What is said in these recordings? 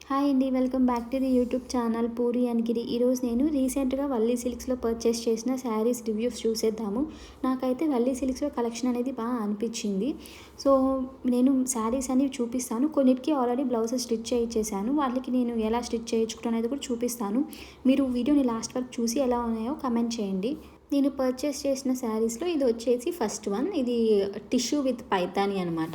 Hi అండి, welcome back to the YouTube channel Puri and Giri. ఈరోజు నేను రీసెంట్గా వల్లీ సిల్క్స్లో పర్చేస్ చేసిన శారీస్ రివ్యూస్ చూసేద్దాము. నాకైతే వల్లీ సిల్క్స్లో కలెక్షన్ అనేది బాగా అనిపించింది. సో నేను శారీస్ అనేవి చూపిస్తాను. కొన్నిటికి ఆల్రెడీ బ్లౌజెస్ స్టిచ్ చేయించేసాను. వాటికి నేను ఎలా స్టిచ్ చేయించుకుంటాను అనేది కూడా చూపిస్తాను. మీరు వీడియోని లాస్ట్ వరకు చూసి ఎలా ఉన్నాయో కమెంట్ చేయండి. నేను పర్చేస్ చేసిన శారీస్లో ఇది వచ్చేసి ఫస్ట్ వన్. ఇది టిష్యూ విత్ పైతాని అనమాట.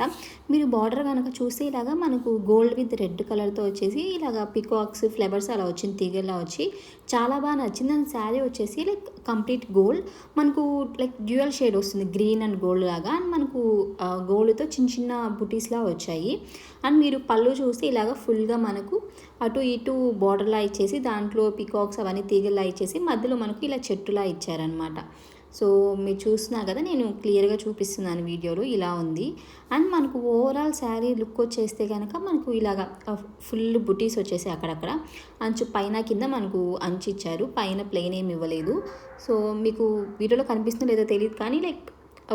మీరు బార్డర్ కనుక చూస్తే ఇలాగా మనకు గోల్డ్ విత్ రెడ్ కలర్తో వచ్చేసి ఇలాగా పికాక్స్ ఫ్లవర్స్ అలా వచ్చింది, తీగలా వచ్చి చాలా బాగా నచ్చింది. అండ్ శారీ వచ్చేసి లైక్ కంప్లీట్ గోల్డ్, మనకు లైక్ డ్యూయల్ షేడ్ వస్తుంది, గ్రీన్ అండ్ గోల్డ్ లాగా. అండ్ మనకు గోల్డ్తో చిన్న చిన్న బుటీస్లా వచ్చాయి. అండ్ మీరు పళ్ళు చూస్తే ఇలాగ ఫుల్గా మనకు అటు ఇటు బార్డర్లా ఇచ్చేసి దాంట్లో పికాక్స్ అవన్నీ తీగల్లా ఇచ్చేసి మధ్యలో మనకు ఇలా చెట్టులా ఇచ్చారనమాట. సో మీరు చూస్తున్నారు కదా, నేను క్లియర్గా చూపిస్తున్నాను వీడియోలో. ఇలా ఉంది. అండ్ మనకు ఓవరాల్ శారీ లుక్ వచ్చేస్తే కనుక మనకు ఇలాగా ఫుల్ బుటీస్ వచ్చేసి అక్కడక్కడ అంచు పైన కింద మనకు అంచు ఇచ్చారు, పైన ప్లెయిన్ ఏమి ఇవ్వలేదు. సో మీకు వీడియోలో కనిపిస్తుందో లేదో తెలియదు కానీ లైక్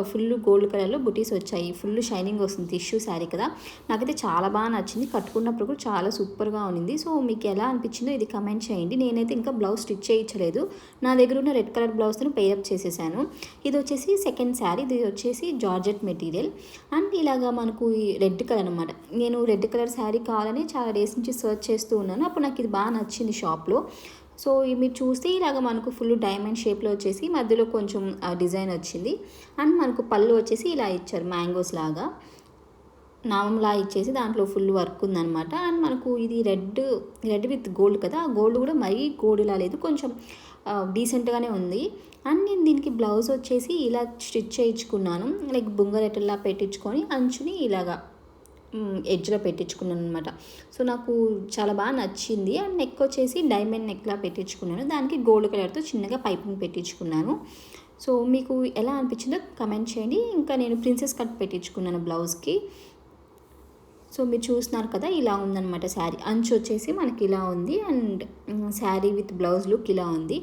ఫుల్ గోల్డ్ కలర్లో బుటీస్ వచ్చాయి. ఫుల్ షైనింగ్ వస్తుంది, టిష్యూ శారీ కదా. నాకైతే చాలా బాగా నచ్చింది, కట్టుకున్నప్పుడు కూడా చాలా సూపర్గా ఉంది. సో మీకు ఎలా అనిపించిందో ఇది కమెంట్ చేయండి. నేనైతే ఇంకా బ్లౌజ్ స్టిచ్ చేయించలేదు, నా దగ్గర ఉన్న రెడ్ కలర్ బ్లౌజ్తో పేరప్ చేసేసాను. ఇది వచ్చేసి సెకండ్ శారీ. ఇది వచ్చేసి జార్జెట్ మెటీరియల్. అండ్ ఇలాగా మనకు ఈ రెడ్ కలర్ అనమాట. నేను రెడ్ కలర్ శారీ కావాలని చాలా డేస్ నుంచి సర్చ్ చేస్తూ ఉన్నాను. అప్పుడు నాకు ఇది బాగా నచ్చింది షాప్లో. సో మీరు చూస్తే ఇలాగ మనకు ఫుల్ డైమండ్ షేప్లో వచ్చేసి మధ్యలో కొంచెం డిజైన్ వచ్చింది. అండ్ మనకు పళ్ళు వచ్చేసి ఇలా ఇచ్చారు, మ్యాంగోస్ లాగా నామంలా ఇచ్చేసి దాంట్లో ఫుల్ వర్క్ ఉందనమాట. అండ్ మనకు ఇది రెడ్ విత్ గోల్డ్ కదా, ఆ గోల్డ్ కూడా మరీ గోల్డ్లా లేదు, కొంచెం డీసెంట్గానే ఉంది. అండ్ నేను దీనికి బ్లౌజ్ వచ్చేసి ఇలా స్టిచ్ చేయించుకున్నాను, లైక్ బుంగరెట్టల్లా పెట్టించుకొని అంచుని ఇలాగా ఎడ్జ్లో పెట్టించుకున్నాను అనమాట. సో నాకు చాలా బాగా నచ్చింది. అండ్ నెక్ వచ్చేసి డైమండ్ నెక్లా పెట్టించుకున్నాను, దానికి గోల్డ్ కలర్తో చిన్నగా పైపింగ్ పెట్టించుకున్నాను. సో మీకు ఎలా అనిపించిందో కమెంట్ చేయండి. ఇంకా నేను ప్రిన్సెస్ కట్ పెట్టించుకున్నాను బ్లౌజ్కి. సో మీరు చూస్తున్నారు కదా, ఇలా ఉందన్నమాట శారీ. అంచు వచ్చేసి మనకి ఇలా ఉంది. And sari with blouse look ఇలా ఉంది.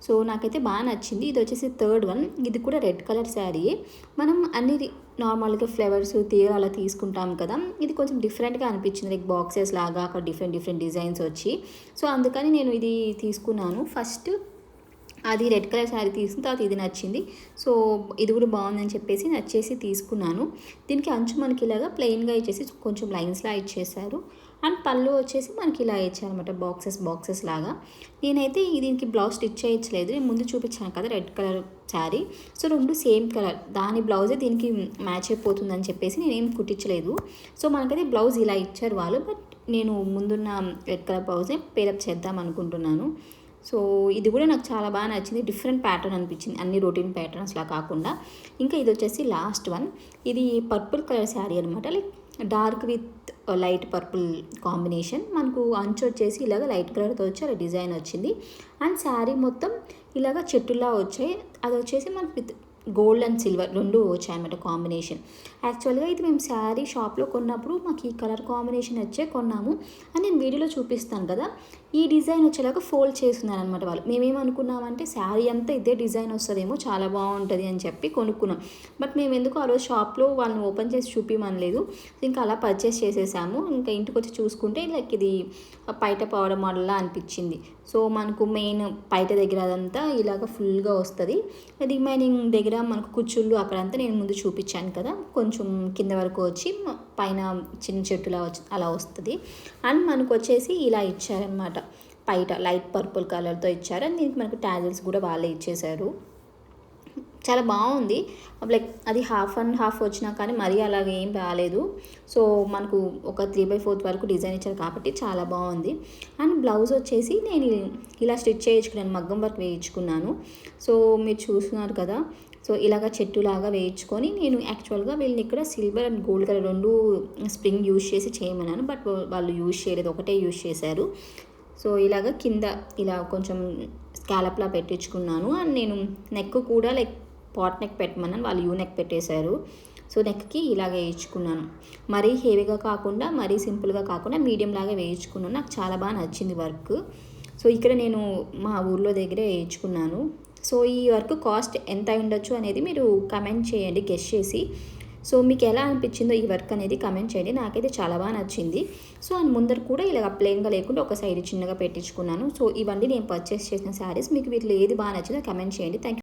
సో నాకైతే బాగా నచ్చింది. ఇది వచ్చేసి థర్డ్ వన్. ఇది కూడా రెడ్ కలర్ శారీయే. మనం అన్ని నార్మల్గా ఫ్లవర్స్ తీగ అలా తీసుకుంటాం కదా, ఇది కొంచెం డిఫరెంట్గా అనిపించింది, లైక్ బాక్సెస్ లాగా అక్కడ డిఫరెంట్ డిజైన్స్ వచ్చి. సో అందుకని నేను ఇది తీసుకున్నాను. ఫస్ట్ అది రెడ్ కలర్ శారీ తీసుకున్న తర్వాత ఇది నచ్చింది. సో ఇది కూడా బాగుందని చెప్పేసి నచ్చేసి తీసుకున్నాను. దీనికి అంచు మనకి ఇలాగా ప్లెయిన్గా ఇచ్చేసి కొంచెం లైన్స్లా ఇచ్చేసారు. అండ్ పళ్ళు వచ్చేసి మనకి ఇలా ఇచ్చారనమాట, బాక్సెస్ లాగా. నేనైతే దీనికి బ్లౌజ్ స్టిచ్ చేయించలేదు, నేను ముందు చూపించాను కదా రెడ్ కలర్ శారీ. సో రెండు సేమ్ కలర్, దాని బ్లౌజే దీనికి మ్యాచ్ అయిపోతుందని చెప్పేసి నేనేం కుట్టించలేదు. సో మనకైతే బ్లౌజ్ ఇలా ఇచ్చారు వాళ్ళు, బట్ నేను ముందున్న రెడ్ కలర్ బ్లౌజే పేరప్ చేద్దాం అనుకుంటున్నాను. సో ఇది కూడా నాకు చాలా బాగా నచ్చింది, డిఫరెంట్ ప్యాటర్న్ అనిపించింది, అన్ని రొటీన్ ప్యాటర్న్స్లా కాకుండా. ఇంకా ఇది వచ్చేసి లాస్ట్ వన్. ఇది పర్పుల్ కలర్ శారీ అనమాట, like dark with light purple combination. మనకు అంచు వచ్చేసి ఇలాగ లైట్ కలర్తో వచ్చి అలా డిజైన్ వచ్చింది. అండ్ శారీ మొత్తం ఇలాగ చెట్టులా వచ్చాయి. అది వచ్చేసి మనకు విత్ గోల్డ్ అండ్ సిల్వర్ రెండు వచ్చాయన్నమాట కాంబినేషన్. యాక్చువల్గా ఇది మేము శారీ షాప్లో కొన్నప్పుడు మాకు ఈ కలర్ కాంబినేషన్ వచ్చే కొన్నాము. అని నేను వీడియోలో చూపిస్తాను కదా, ఈ డిజైన్ వచ్చేలాగా ఫోల్డ్ చేస్తున్నాను అనమాట వాళ్ళు. మేమేమనుకున్నామంటే శారీ అంతా ఇదే డిజైన్ వస్తుందేమో, చాలా బాగుంటుంది అని చెప్పి కొనుక్కున్నాం. బట్ మేము ఎందుకు ఆ రోజు షాప్లో వాళ్ళని ఓపెన్ చేసి చూపించమనలేదు, ఇంకా అలా పర్చేస్ చేసేసాము. ఇంకా ఇంటికి వచ్చి చూసుకుంటే లైక్ ఇది పైట పౌడర్ మోడల్లా అనిపించింది. సో మనకు మెయిన్ పైట దగ్గర అదంతా ఇలాగ ఫుల్గా వస్తుంది, రిమైనింగ్ దగ్గర మనకు కుచ్చుళ్ళు అక్కడంతా నేను ముందు చూపించాను కదా, కొంచెం కింద వరకు వచ్చి పైన చిన్న చెట్టులా అలా వస్తుంది. అండ్ మనకు వచ్చేసి ఇలా ఇచ్చారనమాట, పైట లైట్ పర్పుల్ కలర్తో ఇచ్చారు. అండ్ దీనికి మనకు టాజిల్స్ కూడా వాళ్ళే ఇచ్చేశారు. చాలా బాగుంది, లైక్ అది హాఫ్ అండ్ హాఫ్ వచ్చినా కానీ మరీ అలాగే ఏం రాలేదు. సో మనకు ఒక 3/4 వరకు డిజైన్ ఇచ్చారు కాబట్టి చాలా బాగుంది. అండ్ బ్లౌజ్ వచ్చేసి నేను ఇలా స్టిచ్ చేయించుకున్నాను, మగ్గం వర్క్ వేయించుకున్నాను. సో మీరు చూస్తున్నారు కదా, సో ఇలాగ చెట్టులాగా వేయించుకొని నేను యాక్చువల్గా వీళ్ళని ఇక్కడ సిల్వర్ అండ్ గోల్డ్ కలర్ రెండు స్ప్రింగ్ యూజ్ చేసి చేయమన్నాను, బట్ వాళ్ళు యూజ్ చేయలేదు, ఒకటే యూజ్ చేశారు. సో ఇలాగ కింద ఇలా కొంచెం స్కాలప్లా పెట్టించుకున్నాను. అండ్ నేను నెక్ కూడా లైక్ పాట్ నెక్ పెట్టమన్నాను, వాళ్ళు యూ నెక్ పెట్టేశారు. సో నెక్కి ఇలాగ వేయించుకున్నాను, మరీ హెవీగా కాకుండా మరీ సింపుల్గా కాకుండా మీడియం లాగా వేయించుకున్నాను. నాకు చాలా బాగా నచ్చింది వర్క్. సో ఇక్కడ నేను మా ఊర్లో దగ్గరే వేయించుకున్నాను. సో ఈ వర్క్ కాస్ట్ ఎంత ఉండొచ్చు అనేది మీరు కమెంట్ చేయండి గెస్ చేసి. సో మీకు ఎలా అనిపించిందో ఈ వర్క్ అనేది కమెంట్ చేయండి. నాకైతే చాలా బాగా నచ్చింది. సో అండ్ ముందర కూడా ఇలా ప్లెయిన్గా లేకుండా ఒక సైడ్ చిన్నగా పెట్టించుకున్నాను. సో ఇవన్నీ నేను పర్చేస్ చేసిన శారీస్. మీకు వీటిలో ఏది బాగా నచ్చిందో కమెంట్ చేయండి. Thank you.